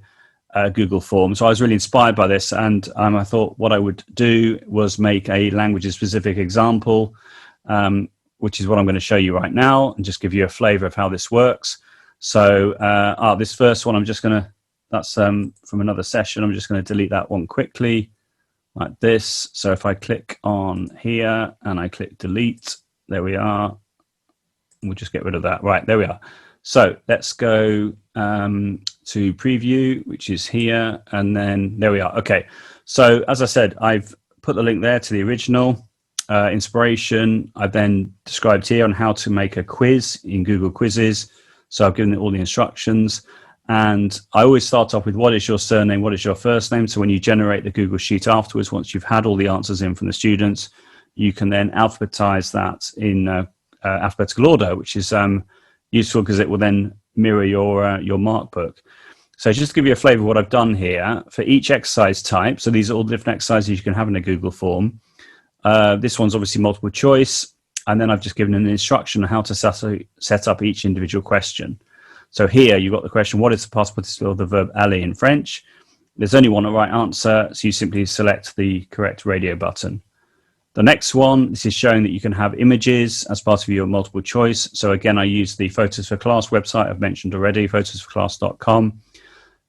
Google form. So I was really inspired by this. And I thought what I would do was make a language-specific example which is what I'm going to show you right now, and just give you a flavor of how this works. So this first one, I'm just going to, that's from another session. I'm just going to delete that one quickly like this. So if I click on here and I click delete, there we are. We'll just get rid of that. Right, there we are. So let's go to preview, which is here. And then there we are. Okay. So as I said, I've put the link there to the original inspiration. I've then described here on how to make a quiz in Google Quizzes. So I've given it all the instructions. And I always start off with what is your surname, what is your first name. So when you generate the Google Sheet afterwards, once you've had all the answers in from the students, you can then alphabetize that in alphabetical order, which is useful because it will then mirror your mark book. So just to give you a flavor of what I've done here, for each exercise type, so these are all the different exercises you can have in a Google form. This one's obviously multiple choice, and then I've just given an instruction on how to set up each individual question. So here you've got the question, what is the past participle of the verb aller in French? There's only one right answer, so you simply select the correct radio button. The next one, this is showing that you can have images as part of your multiple choice. So again, I use the Photos for Class website I've mentioned already, photosforclass.com.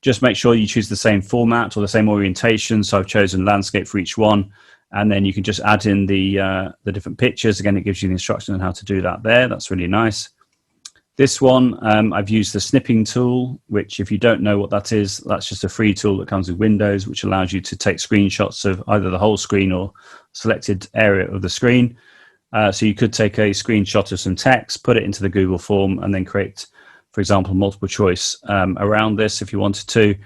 Just make sure you choose the same format or the same orientation. So I've chosen landscape for each one. And then you can just add in the different pictures. Again, it gives you the instruction on how to do that there. That's really nice. This one, I've used the snipping tool, which if you don't know what that is, that's just a free tool that comes with Windows, which allows you to take screenshots of either the whole screen or selected area of the screen. So you could take a screenshot of some text, put it into the Google form, and then create, for example, multiple choice around this if you wanted to.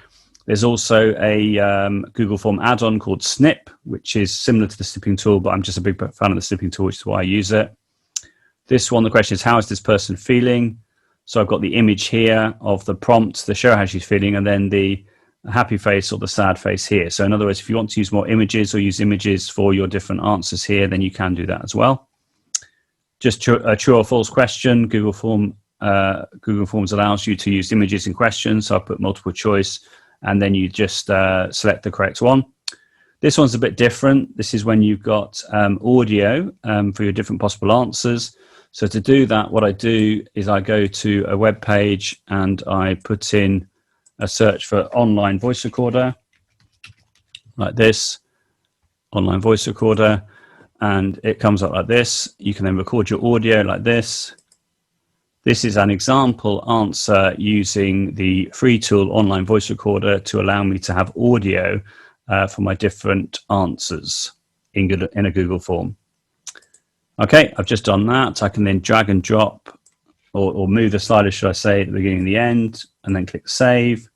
There's also a Google form add-on called Snip, which is similar to the snipping tool, but I'm just a big fan of the snipping tool, which is why I use it. This one, the question is, how is this person feeling? So I've got the image here of the prompt to show how she's feeling, and then the happy face or the sad face here. So in other words, if you want to use more images or use images for your different answers here, then you can do that as well. Just a true or false question. Google Forms allows you to use images in questions. So I put multiple choice, and then you just select the correct one. This one's a bit different. This is when you've got audio for your different possible answers. So to do that, what I do is I go to a web page and I put in a search for online voice recorder, like this, online voice recorder, and it comes up like this. You can then record your audio like this. This is an example answer using the free tool online voice recorder to allow me to have audio for my different answers in a Google form. Okay, I've just done that. I can then drag and drop or move the slider, should I say, at the beginning and the end, and then click save.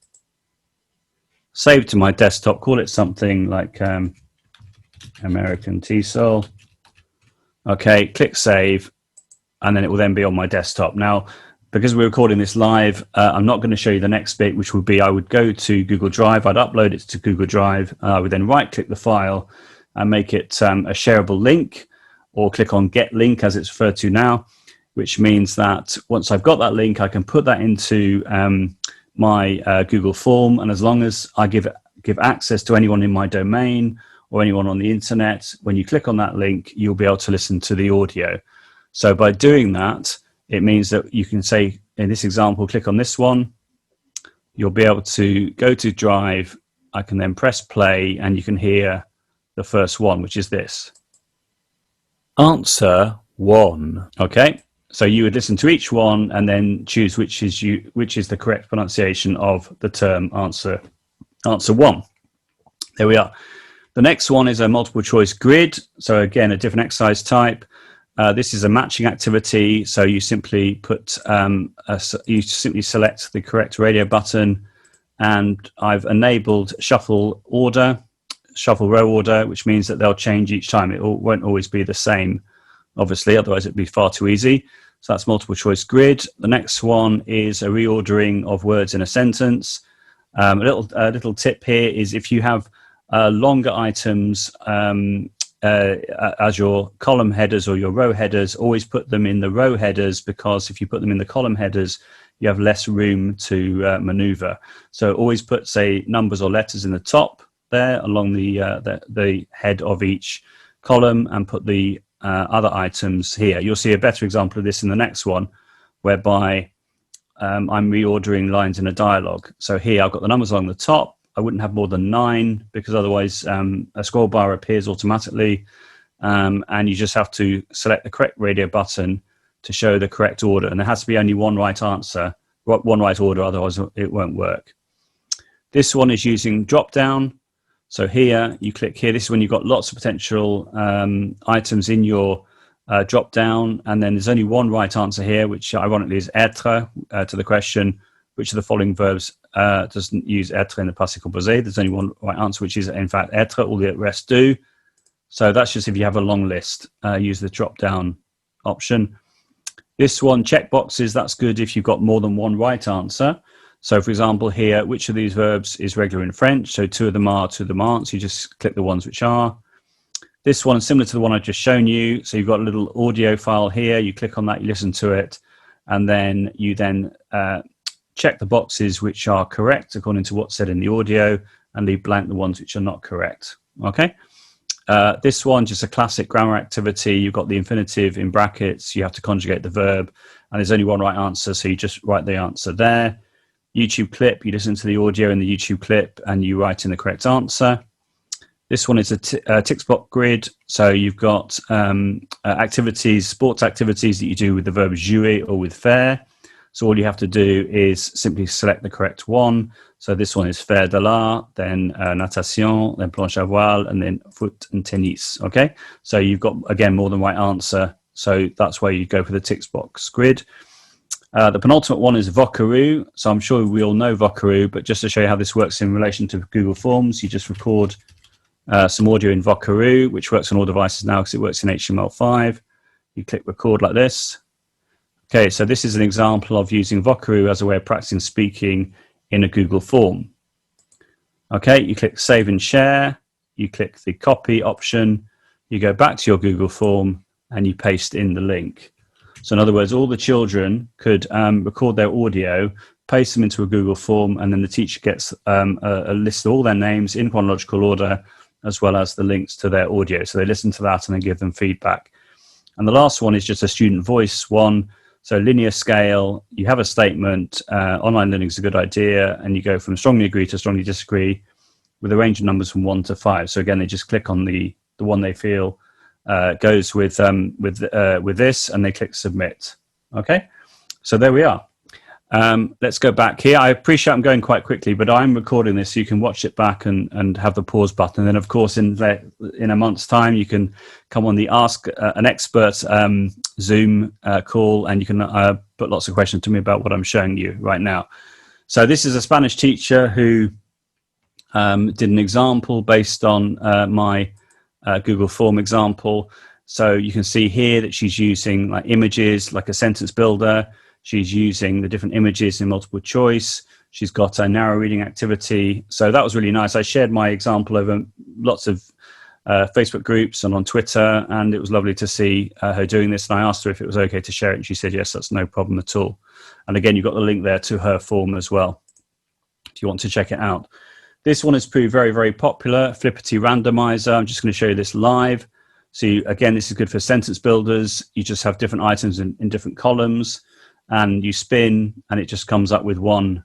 Save to my desktop, call it something like American TESOL. Okay, click save, and then it will then be on my desktop. Now, because we're recording this live, I'm not going to show you the next bit, which would be I would go to Google Drive, I'd upload it to Google Drive, I would then right-click the file and make it a shareable link, or click on Get Link as it's referred to now, which means that once I've got that link, I can put that into my Google form, and as long as I give access to anyone in my domain or anyone on the internet, when you click on that link, you'll be able to listen to the audio. So by doing that, it means that you can say, in this example, click on this one, you'll be able to go to Drive, I can then press play, and you can hear the first one, which is this. Answer 1. Okay, so you would listen to each one and then choose which is the correct pronunciation of the term answer 1. There we are. The next one is a multiple choice grid. So again, a different exercise type. This is a matching activity. So you simply select the correct radio button, and I've enabled shuffle row order, which means that they'll change each time. It won't always be the same, obviously, otherwise it'd be far too easy. So that's multiple choice grid. The next one is a reordering of words in a sentence. A little tip here is if you have longer items as your column headers or your row headers, always put them in the row headers, because if you put them in the column headers, you have less room to maneuver. So always put, say, numbers or letters in the top there along the head of each column, and put the other items here. You'll see a better example of this in the next one, whereby I'm reordering lines in a dialogue. So here I've got the numbers along the top. I wouldn't have more than 9 because otherwise a scroll bar appears automatically. And you just have to select the correct radio button to show the correct order. And there has to be only one right answer, one right order, otherwise it won't work. This one is using drop down. So here you click here. This is when you've got lots of potential items in your drop down, and then there's only one right answer here, which ironically is être, to the question, which of the following verbs doesn't use être in the passé composé. There's only one right answer, which is in fact être, all the rest do. So that's just if you have a long list, use the drop down option. This one, check boxes, that's good if you've got more than one right answer. So for example here, which of these verbs is regular in French? So 2 of them are, 2 of them aren't. So you just click the ones which are. This one is similar to the one I've just shown you. So you've got a little audio file here. You click on that, you listen to it, and then you check the boxes which are correct according to what's said in the audio, and leave blank the ones which are not correct. Okay. This one, just a classic grammar activity. You've got the infinitive in brackets. You have to conjugate the verb, and there's only one right answer. So you just write the answer there. YouTube clip, you listen to the audio in the YouTube clip and you write in the correct answer. This one is a tick box grid. So you've got activities, sports activities that you do with the verb jouer or with faire. So all you have to do is simply select the correct one. So this one is faire de l'art, then natation, then planche à voile, and then foot and tennis. Okay, so you've got, again, more than right answer. So that's where you go for the tick box grid. The penultimate one is Vocaroo. So I'm sure we all know Vocaroo, but just to show you how this works in relation to Google Forms, you just record some audio in Vocaroo, which works on all devices now because it works in HTML5. You click record like this. Okay, so this is an example of using Vocaroo as a way of practicing speaking in a Google form. Okay, you click save and share. You click the copy option. You go back to your Google form and you paste in the link. So in other words, all the children could record their audio, paste them into a Google form, and then the teacher gets a list of all their names in chronological order, as well as the links to their audio. So they listen to that and then give them feedback. And the last one is just a student voice one. So linear scale, you have a statement, online learning is a good idea, and you go from strongly agree to strongly disagree with a range of numbers from 1 to 5. So again, they just click on the one they feel goes with this, and they click submit. Okay, so there we are. Let's go back here. I appreciate I'm going quite quickly, but I'm recording this so you can watch it back and have the pause button. And then, of course, in a month's time, you can come on the Ask an Expert Zoom call, and you can put lots of questions to me about what I'm showing you right now. So this is a Spanish teacher who did an example based on my Google form example. So you can see here that she's using like images, like a sentence builder. She's using the different images in multiple choice. She's got a narrow reading activity. So that was really nice. I shared my example over lots of Facebook groups and on Twitter, and it was lovely to see her doing this. And I asked her if it was okay to share it, and she said, yes, that's no problem at all. And again, you've got the link there to her form as well, if you want to check it out. This one has proved very, very popular, Flippity Randomizer. I'm just going to show you this live. So again, this is good for sentence builders. You just have different items in different columns, and you spin, and it just comes up with one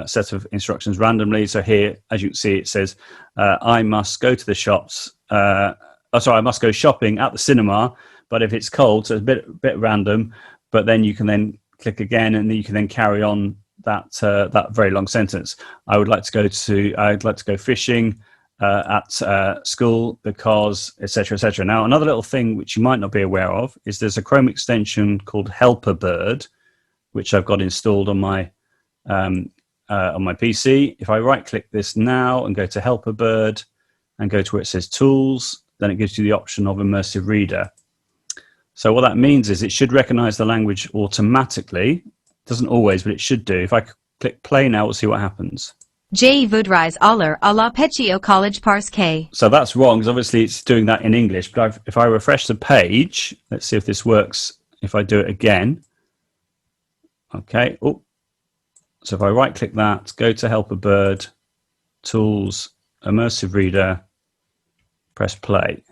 set of instructions randomly. So here, as you can see, it says, I must go to the shops. I must go shopping at the cinema, but if it's cold, so it's a bit random, but then you can then click again, and then you can then carry on that very long sentence. I'd like to go fishing at school because, etc., etc. Now, another little thing which you might not be aware of is there's a Chrome extension called Helper Bird, which I've got installed on my PC. If I right-click this now and go to Helper Bird and go to where it says Tools, then it gives you the option of Immersive Reader. So what that means is it should recognize the language automatically. Doesn't always, but it should do. If I click play now, we'll see what happens. J. Voudrais aller à la Pechio College Parce que. So that's wrong, because obviously it's doing that in English. But if I refresh the page, let's see if this works. If I do it again. Okay. Oh. So if I right click that, go to Helper Bird, Tools, Immersive Reader, press play.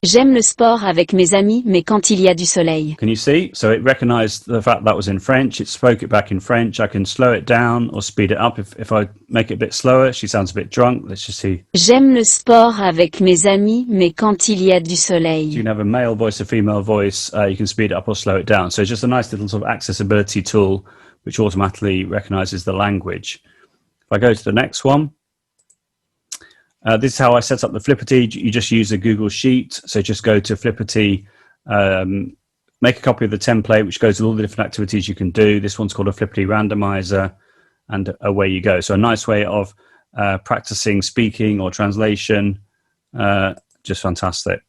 J'aime le sport avec mes amis, mais quand il y a du soleil. Can you see? So it recognized the fact that was in French. It spoke it back in French. I can slow it down or speed it up. If I make it a bit slower, she sounds a bit drunk. Let's just see. J'aime le sport avec mes amis, mais quand il y a du So you soleil. can have a male voice, a female voice. You can speed it up or slow it down. So it's just a nice little sort of accessibility tool which automatically recognizes the language. If I go to the next one, this is how I set up the Flipgrid. You just use a Google Sheet. So just go to Flipgrid, make a copy of the template, which goes with all the different activities you can do. This one's called a Flipgrid randomizer, and away you go. So a nice way of practicing speaking or translation. Just fantastic.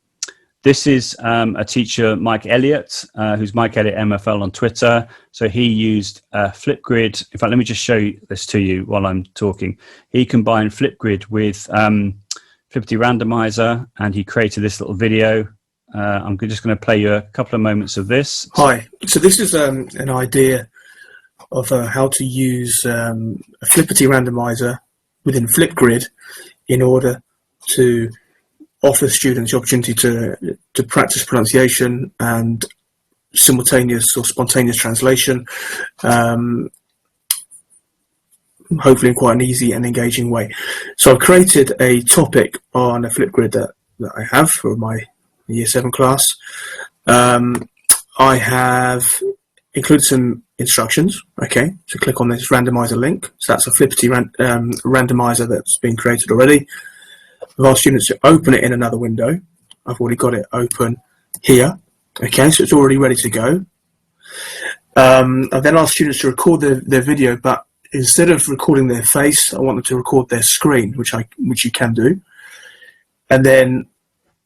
This is a teacher, Mike Elliott, who's Mike Elliott MFL on Twitter. So he used Flipgrid. In fact, let me just show this to you while I'm talking. He combined Flipgrid with Flipgrid randomizer, and he created this little video. I'm just going to play you a couple of moments of this. Hi. So this is an idea of how to use a Flipgrid randomizer within Flipgrid in order to offer students the opportunity to practice pronunciation and simultaneous or spontaneous translation, hopefully in quite an easy and engaging way. So I've created a topic on a Flipgrid that I have for my Year 7 class. I have included some instructions. Okay, so click on this randomizer link. So that's a Flipgrid randomizer that's been created already. I've asked students to open it in another window. I've already got it open here. Okay, so it's already ready to go. I've then asked students to record their video, but instead of recording their face, I want them to record their screen, which you can do. And then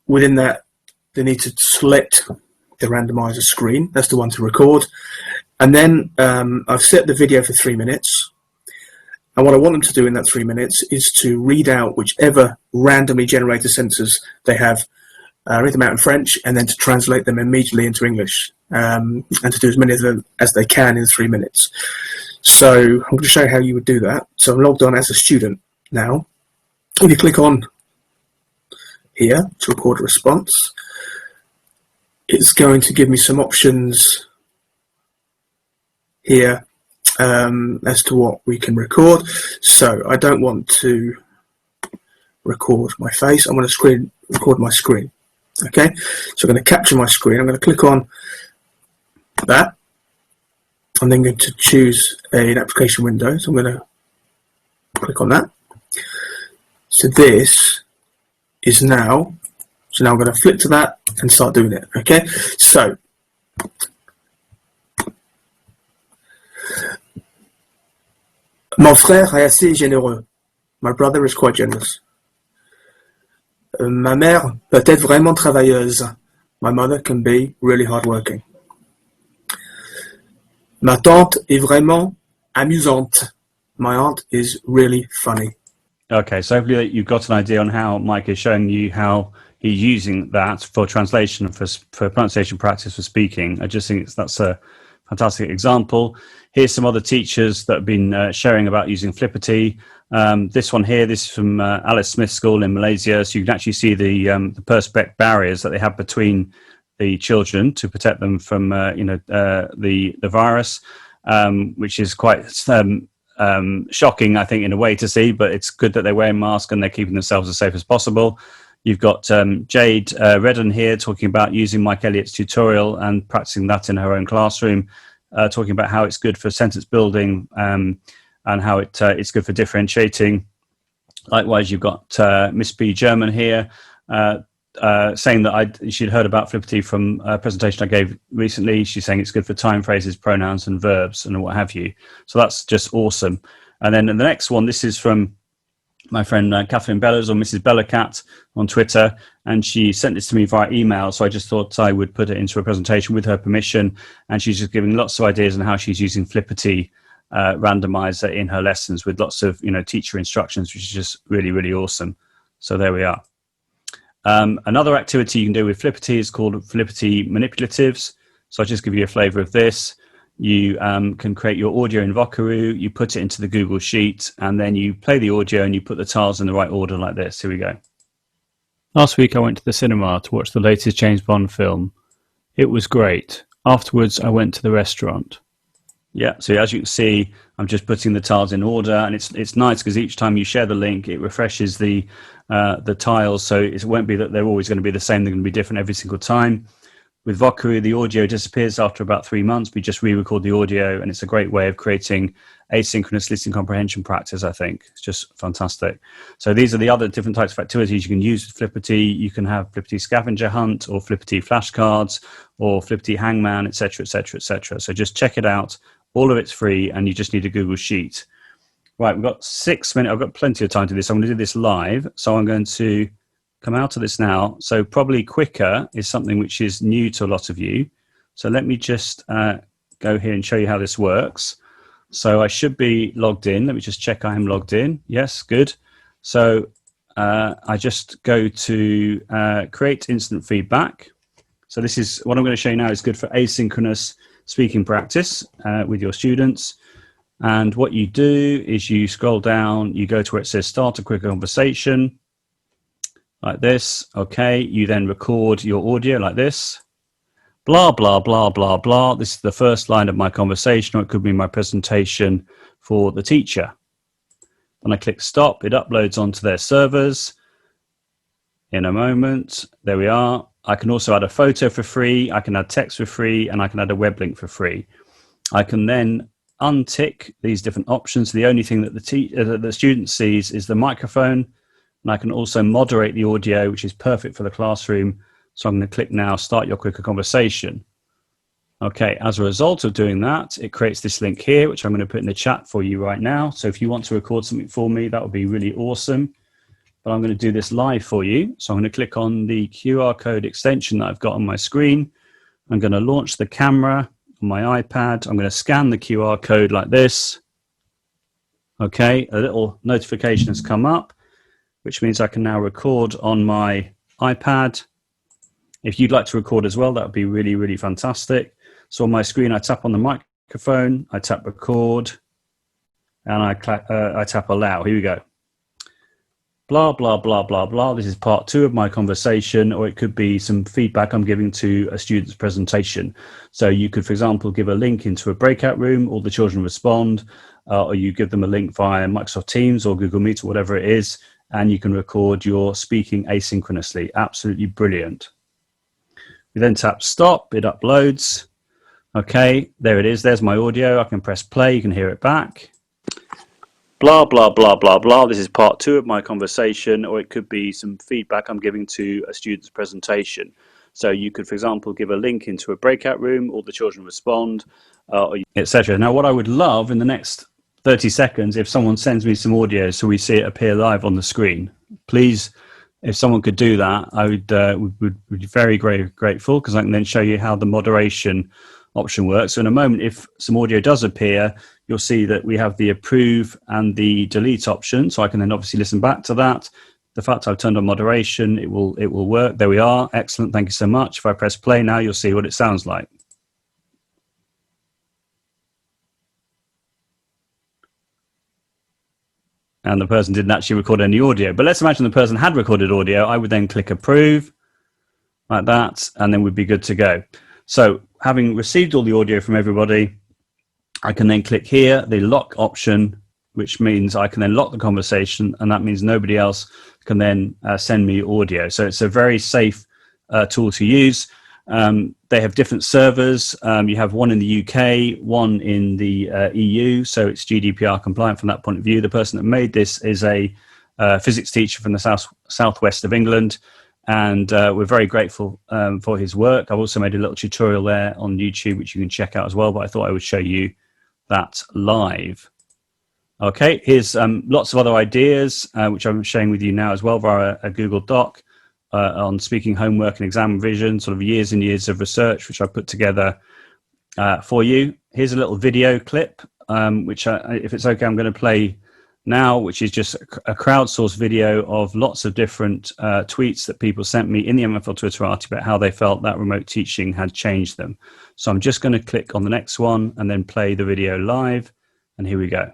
within that, they need to select the randomizer screen. That's the one to record. And then I've set the video for 3 minutes. And what I want them to do in that 3 minutes is to read out whichever randomly generated sentences they have, read them out in French, and then to translate them immediately into English, and to do as many of them as they can in 3 minutes. So I'm going to show you how you would do that. So I'm logged on as a student now. If you click on here to record a response, it's going to give me some options here as to what we can record. So I don't want to record my face. I want to record my screen. Okay, so I'm going to capture my screen. I'm going to click on that. I'm then going to choose an application window. So I'm going to click on that. So this is now. So now I'm going to flip to that and start doing it. Okay, so mon frère est assez généreux. My brother is quite generous. Ma mère peut être vraiment travailleuse. My mother can be really hardworking. Ma tante est vraiment amusante. My aunt is really funny. Okay, so hopefully you've got an idea on how Mike is showing you how he's using that for translation, for pronunciation practice, for speaking. I just think that's a fantastic example. Here's some other teachers that have been sharing about using Flipgrid. This one here, this is from Alice Smith School in Malaysia. So you can actually see the perspex barriers that they have between the children to protect them from the virus, which is quite shocking, I think, in a way to see. But it's good that they're wearing masks and they're keeping themselves as safe as possible. You've got Jade Redden here talking about using Mike Elliott's tutorial and practicing that in her own classroom, talking about how it's good for sentence building and how it's good for differentiating. Likewise, you've got Miss B. German here saying that she'd heard about Flipgrid from a presentation I gave recently. She's saying it's good for time phrases, pronouns and verbs and what have you. So that's just awesome. And then in the next one, this is from my friend Catherine Bellows, or Mrs. Bellacat on Twitter, and she sent this to me via email, so I just thought I would put it into a presentation with her permission, and she's just giving lots of ideas on how she's using Flipgrid randomizer in her lessons with lots of teacher instructions, which is just really, really awesome. So there we are. Another activity you can do with Flipgrid is called Flipgrid manipulatives. So I'll just give you a flavor of this. You can create your audio in Vocaroo, you put it into the Google Sheet, and then you play the audio and you put the tiles in the right order like this. Here we go. Last week I went to the cinema to watch the latest James Bond film. It was great. Afterwards I went to the restaurant. Yeah, so as you can see, I'm just putting the tiles in order, and it's nice because each time you share the link, it refreshes the tiles, so it won't be that they're always going to be the same. They're going to be different every single time. With Vokaru, the audio disappears after about 3 months. We just re-record the audio, and it's a great way of creating asynchronous listening comprehension practice, I think. It's just fantastic. So these are the other different types of activities you can use with Flipgrid. You can have Flipgrid scavenger hunt, or Flipgrid flashcards, or Flipgrid hangman, etc., etc., etc. So just check it out. All of it's free, and you just need a Google Sheet. Right, we've got 6 minutes. I've got plenty of time to do this. I'm going to do this live, so I'm going to come out of this now. So probably quicker is something which is new to a lot of you. So let me just go here and show you how this works. So I should be logged in. Let me just check I am logged in. Yes, good. So I just go to create instant feedback. So this is what I'm going to show you now is good for asynchronous speaking practice with your students. And what you do is you scroll down, you go to where it says start a quick conversation. Like this, okay, you then record your audio like this, blah, blah, blah, blah, blah. This is the first line of my conversation, or it could be my presentation for the teacher. When I click stop, it uploads onto their servers in a moment. There we are. I can also add a photo for free, I can add text for free, and I can add a web link for free. I can then untick these different options. The only thing that the student sees is the microphone. And I can also moderate the audio, which is perfect for the classroom. So I'm going to click now, start your quicker conversation. Okay, as a result of doing that, it creates this link here, which I'm going to put in the chat for you right now. So if you want to record something for me, that would be really awesome. But I'm going to do this live for you. So I'm going to click on the QR code extension that I've got on my screen. I'm going to launch the camera on my iPad. I'm going to scan the QR code like this. Okay, a little notification has come up, which means I can now record on my iPad. If you'd like to record as well, that would be really, really fantastic. So on my screen, I tap on the microphone, I tap record, and I tap allow. Here we go. Blah, blah, blah, blah, blah. This is part 2 of my conversation, or it could be some feedback I'm giving to a student's presentation. So you could, for example, give a link into a breakout room, all the children respond, or you give them a link via Microsoft Teams or Google Meet or whatever it is, and you can record your speaking asynchronously. Absolutely brilliant. We then tap stop, it uploads. Okay, there it is. There's my audio. I can press play, you can hear it back. Blah, blah, blah, blah, blah. This is part 2 of my conversation, or it could be some feedback I'm giving to a student's presentation. So you could, for example, give a link into a breakout room, all the children respond, etc. Now, what I would love in the next 30 seconds, if someone sends me some audio so we see it appear live on the screen, please, if someone could do that, I would be very, very grateful, because I can then show you how the moderation option works. So in a moment, if some audio does appear, you'll see that we have the approve and the delete option. So I can then obviously listen back to that. The fact I've turned on moderation, it will work. There we are. Excellent. Thank you so much. If I press play now, you'll see what it sounds like. And the person didn't actually record any audio. But let's imagine the person had recorded audio. I would then click approve like that, and then we'd be good to go. So having received all the audio from everybody, I can then click here, the lock option, which means I can then lock the conversation, and that means nobody else can then send me audio. So it's a very safe tool to use. They have different servers. You have one in the UK, one in the EU, so it's GDPR compliant from that point of view. The person that made this is a physics teacher from the southwest of England, and we're very grateful for his work. I've also made a little tutorial there on YouTube, which you can check out as well, but I thought I would show you that live. Okay, here's lots of other ideas, which I'm sharing with you now as well via a Google Doc on speaking homework and exam revision, sort of years and years of research, which I put together for you. Here's a little video clip, which if it's okay, I'm going to play now, which is just a crowdsourced video of lots of different tweets that people sent me in the MFL Twitterati about how they felt that remote teaching had changed them. So I'm just going to click on the next one and then play the video live, and here we go.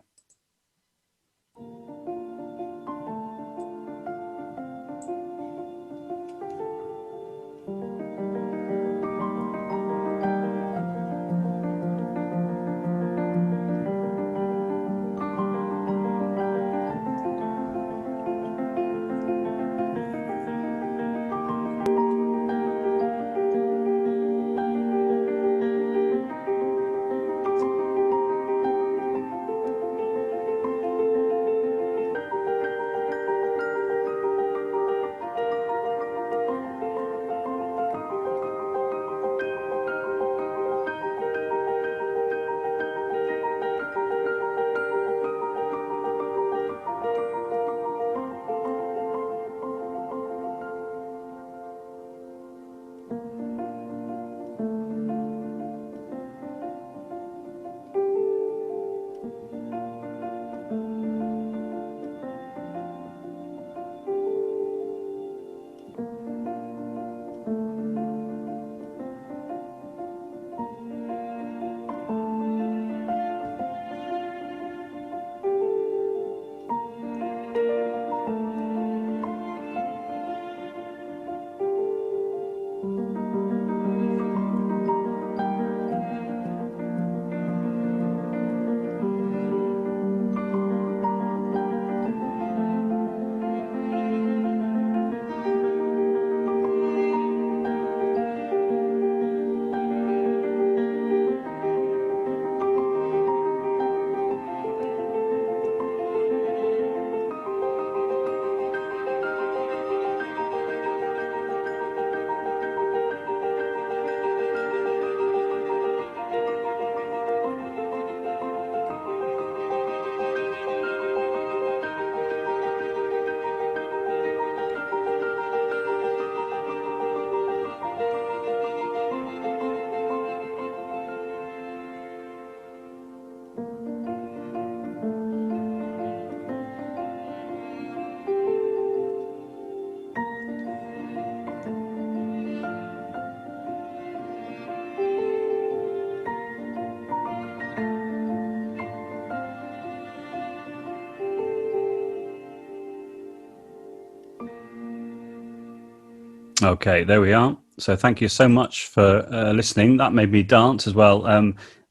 Okay, there we are. So thank you so much for listening. That made me dance as well.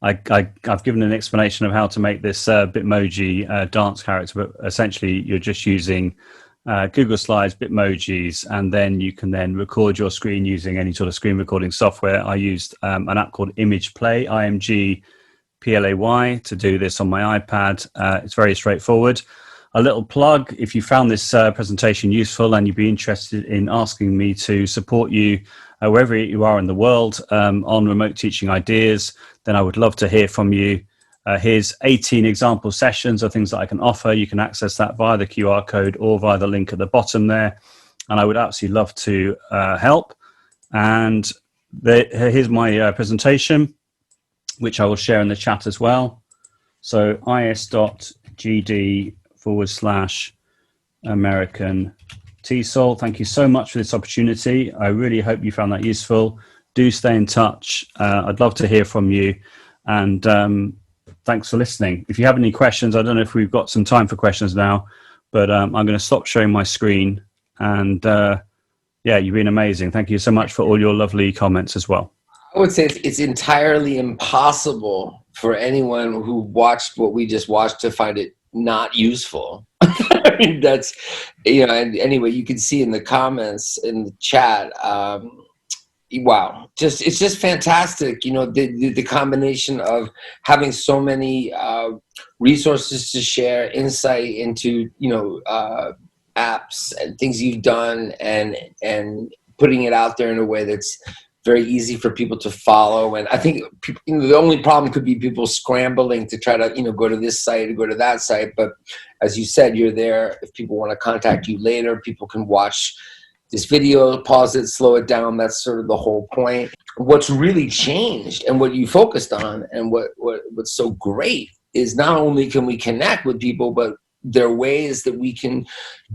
I've given an explanation of how to make this Bitmoji dance character, but essentially you're just using Google Slides, Bitmojis, and then you can then record your screen using any sort of screen recording software. I used an app called Image Play, IMG PLAY, to do this on my iPad. It's very straightforward. A little plug, if you found this presentation useful and you'd be interested in asking me to support you wherever you are in the world on remote teaching ideas, then I would love to hear from you. Here's 18 example sessions of things that I can offer. You can access that via the QR code or via the link at the bottom there. And I would absolutely love to help. And here's my presentation, which I will share in the chat as well. So is.gd/American TESOL. Thank you so much for this opportunity. I really hope you found that useful. Do stay in touch. I'd love to hear from you. And thanks for listening. If you have any questions, I don't know if we've got some time for questions now, but I'm going to stop sharing my screen. And yeah, you've been amazing. Thank you so much for all your lovely comments as well. I would say it's entirely impossible for anyone who watched what we just watched to find it not useful. I mean, that's, you know, and anyway, you can see in the comments in the chat, wow, it's just fantastic. You know, the combination of having so many resources to share, insight into, you know, apps and things you've done, and putting it out there in a way that's very easy for people to follow. And I think people, you know, the only problem could be people scrambling to try to, you know, go to this site or go to that site. But as you said, you're there. If people want to contact you later, people can watch this video, pause it, slow it down. That's sort of the whole point. What's really changed and what you focused on and what's so great is not only can we connect with people, but there are ways that we can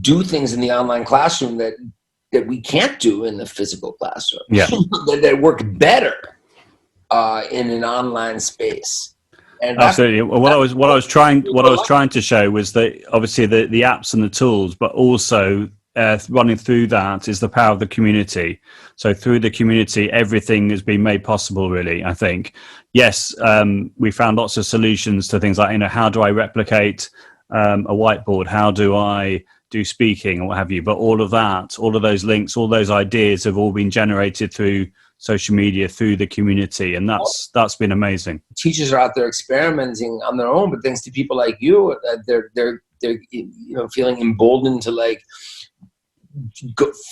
do things in the online classroom that we can't do in the physical classroom. Yeah. that work better in an online space. And absolutely. What I was trying to show was that obviously the apps and the tools, but also running through that is the power of the community. So through the community, everything has been made possible, really, I think. Yes, we found lots of solutions to things like, you know, how do I replicate a whiteboard? How do I do speaking or what have you? But all of that, all of those links, all those ideas have all been generated through social media, through the community. And that's been amazing. Teachers are out there experimenting on their own, but thanks to people like you, they're you know, feeling emboldened to like,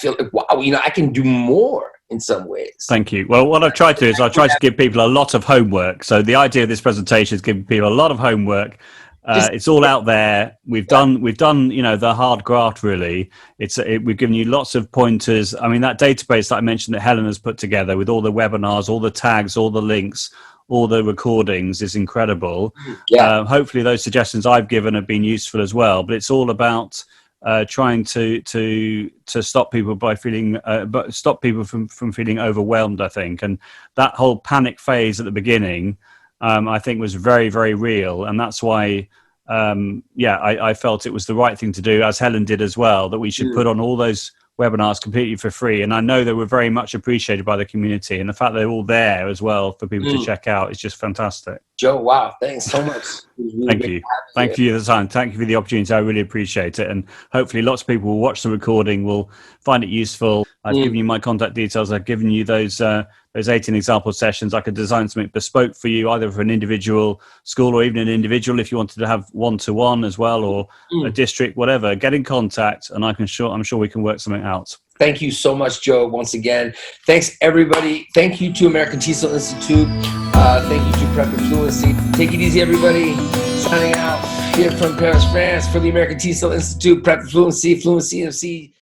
feel like, wow, you know, I can do more in some ways. Thank you. Well, what I've tried to do is I've tried to give people a lot of homework. So the idea of this presentation is giving people a lot of homework. It's all out there. We've done, you know, the hard graft, really. We've given you lots of pointers. I mean, that database that I mentioned that Helen has put together with all the webinars, all the tags, all the links, all the recordings is incredible. Yeah. Hopefully those suggestions I've given have been useful as well, but it's all about trying to stop people stop people from feeling overwhelmed, I think. And that whole panic phase at the beginning, I think was very, very real. And that's why, I felt it was the right thing to do, as Helen did as well, that we should put on all those webinars completely for free. And I know they were very much appreciated by the community. And the fact they're all there as well for people to check out is just fantastic. Joe, wow, thanks so much. Really Thank you. Thank you for the time. Thank you for the opportunity. I really appreciate it. And hopefully lots of people will watch the recording, will find it useful. I've given you my contact details. I've given you those 18 example sessions. I could design something bespoke for you, either for an individual school or even an individual if you wanted to have one-to-one as well, or a district, whatever. Get in contact and I'm sure we can work something out. Thank you so much, Joe, once again. Thanks, everybody. Thank you to American TESOL Institute. Thank you to Prep and Fluency. Take it easy, everybody. Signing out here from Paris, France for the American TESOL Institute, Prep and Fluency, Fluency MC.